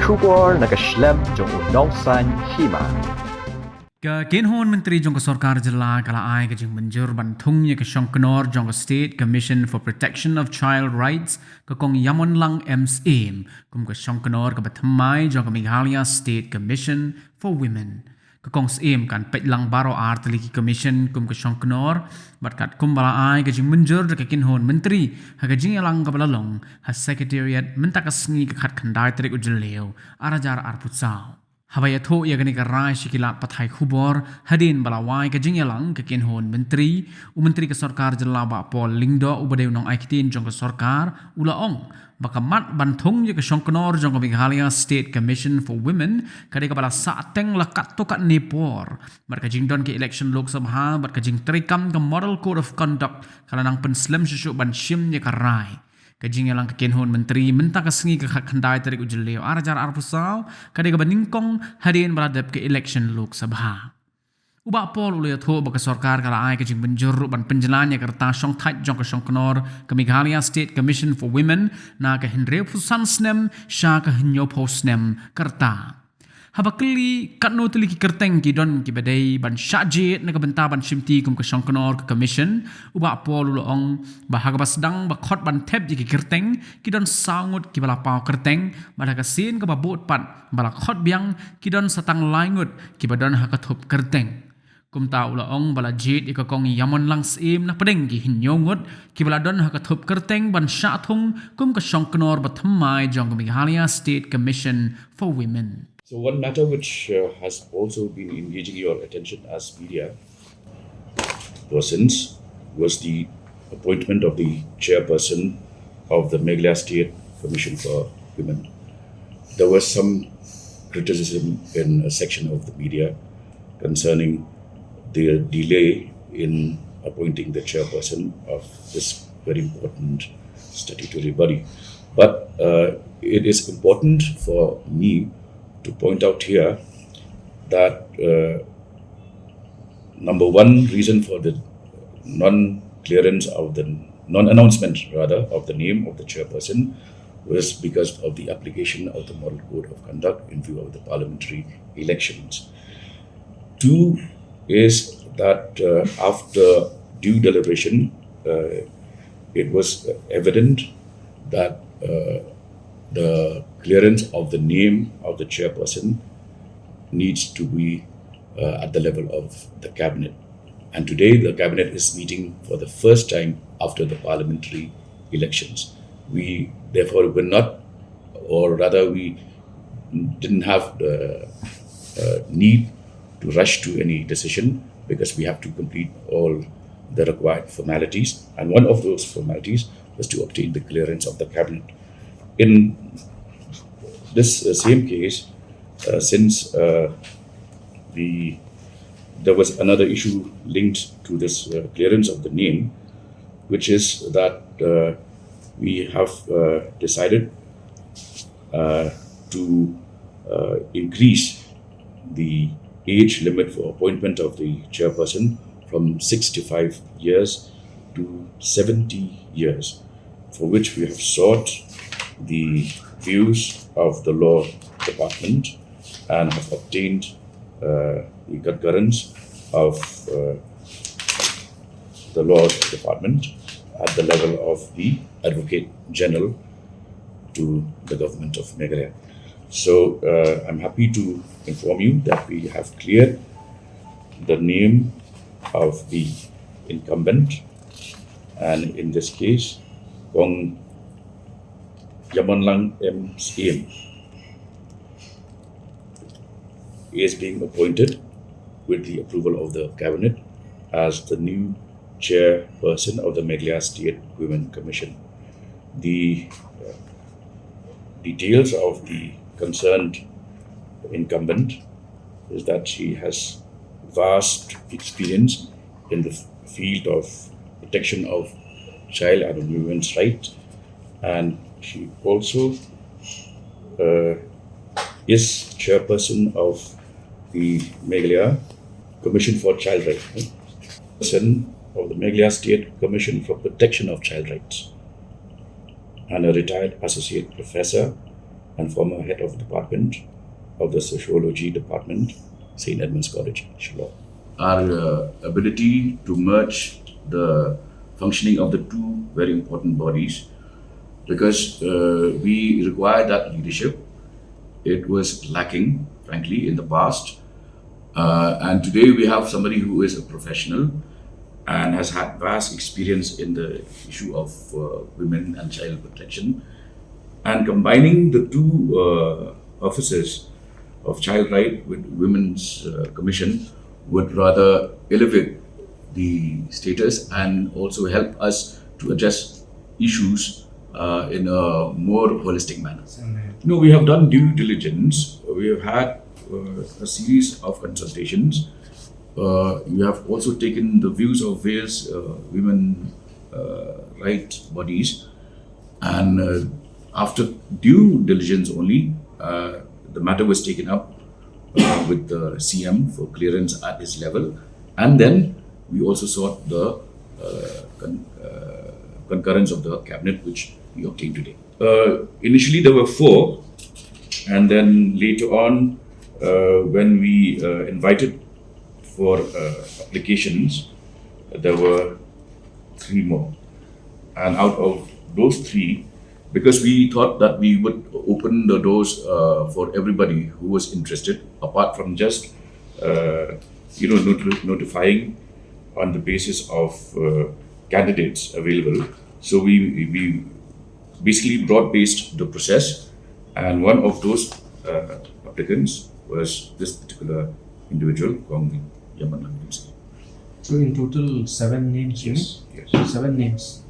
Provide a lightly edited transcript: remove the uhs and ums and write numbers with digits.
Shongknor nag-Pynslem jong unongsan Hima. Kinhon Menteri jong Sorkar Jilla kala ai kajing menjur ban Thung ke Shongknor jong State Commission for Protection of Child Rights kong Ïamonlang Syiem kum ke Shongknor ke Bnai jong Meghalaya State Commission for Women. Kong Syiem kan Pynslem baro artliki commission kum ke Shongknor batkat kum bala ai kajing menjur ke kinhon Menteri kajing yalang ke balalong ha secretariat mentakasngi ke khat khandai trik ujleo arajar arputsao. Habaya tho ya gani karai shikilat pathai khubor Hadien balawai ka jingyalang ka kinhon menteri ke Sorkar Jilla ba Pol Lingdo ubadeu nong aikitin jong ka Sorkar ulaong bakamat bantung ya ka Shongknor jong ka Meghalaya State Commission for Women kade ka bala saateng lakat to kat nepor bar ka jingdon ke election Lok Sabha bar ka jing trikam ka Model Code of Conduct kala nang Pynslem shushu ban Syiem ya karai kajing yalang kekenhon menteri mentang kesengi ke khandai tarik ujleo arajar arpusau kade ka baningkong Hadien beradab ke election Lok Sabha. Uba pol ule tho ba ke Sorkar kala ai kajing benjuru ban penjelan ya kerta Shongthai jong ke Shongknor ke Meghalaya State Commission for Women na ke Hendreu Pusan Snem sha ke Hinyo Posnem kerta. Habakli katno tuli ki kerteng ki don ki badai ban syajet na kabenta ban shimti kum ke Shongknor ke commission uba pol ulong bahaga basdang bakot ban tep ki kerteng ki don sangut ki bala pau kerteng bada sin ke babot pat bala khot biang ki don satang laingut ki badon hakathop kerteng kum ta ulong bala jet ki kong Ïamonlang Syiem na pedeng ki hinyongut ki bala don hakathop kerteng ban sya Thung kum ke Shongknor bathamai jong ke Meghalaya State Commission for Women. So one matter which has also been engaging your attention as media persons was the appointment of the chairperson of the Meghalaya State Commission for Women. There was some criticism in a section of the media concerning the delay in appointing the chairperson of this very important statutory body. But it is important for me to point out here that number one reason for the non-announcement of the name of the chairperson was because of the application of the Model Code of Conduct in view of the parliamentary elections. Two is that after due deliberation, it was evident that the clearance of the name of the chairperson needs to be at the level of the cabinet. And today the cabinet is meeting for the first time after the parliamentary elections. We therefore were not, or rather we didn't have the need to rush to any decision because we have to complete all the required formalities. And one of those formalities was to obtain the clearance of the cabinet. In this same case, since there was another issue linked to this clearance of the name, which is that we have decided to increase the age limit for appointment of the chairperson from 65 years to 70 years, for which we have sought the views of the law department and have obtained the concurrence of the law department at the level of the Advocate General to the government of Meghalaya. So I'm happy to inform you that we have cleared the name of the incumbent, and in this case, Ïamonlang Syiem is being appointed with the approval of the cabinet as the new chairperson of the Meghalaya State Women Commission. The details of the concerned incumbent is that she has vast experience in the field of protection of child and women's rights, and she also is chairperson of the Meghalaya Commission for Child Rights, person of the Meghalaya State Commission for Protection of Child Rights, and a retired associate professor and former head of department of the sociology department, St. Edmund's College, Shillong. Our ability to merge the functioning of the two very important bodies, because we require that leadership. It was lacking, frankly, in the past. And today we have somebody who is a professional and has had vast experience in the issue of women and child protection. And combining the two offices of child right with Women's Commission would rather elevate the status and also help us to address issues in a more holistic manner. No, we have done due diligence. We have had a series of consultations. We have also taken the views of various women rights bodies, and after due diligence only, the matter was taken up with the Syiem for clearance at his level, and then we also sought the concurrence of the cabinet, which we obtained today. Initially there were 4, and then later on, when we invited for applications, there were 3 more. And out of those 3, because we thought that we would open the doors for everybody who was interested, apart from just notifying on the basis of candidates available. So we basically broad-based the process, and one of those applicants was this particular individual, Ïamonlang. So in total 7 names, you mean? Yes. 7 names.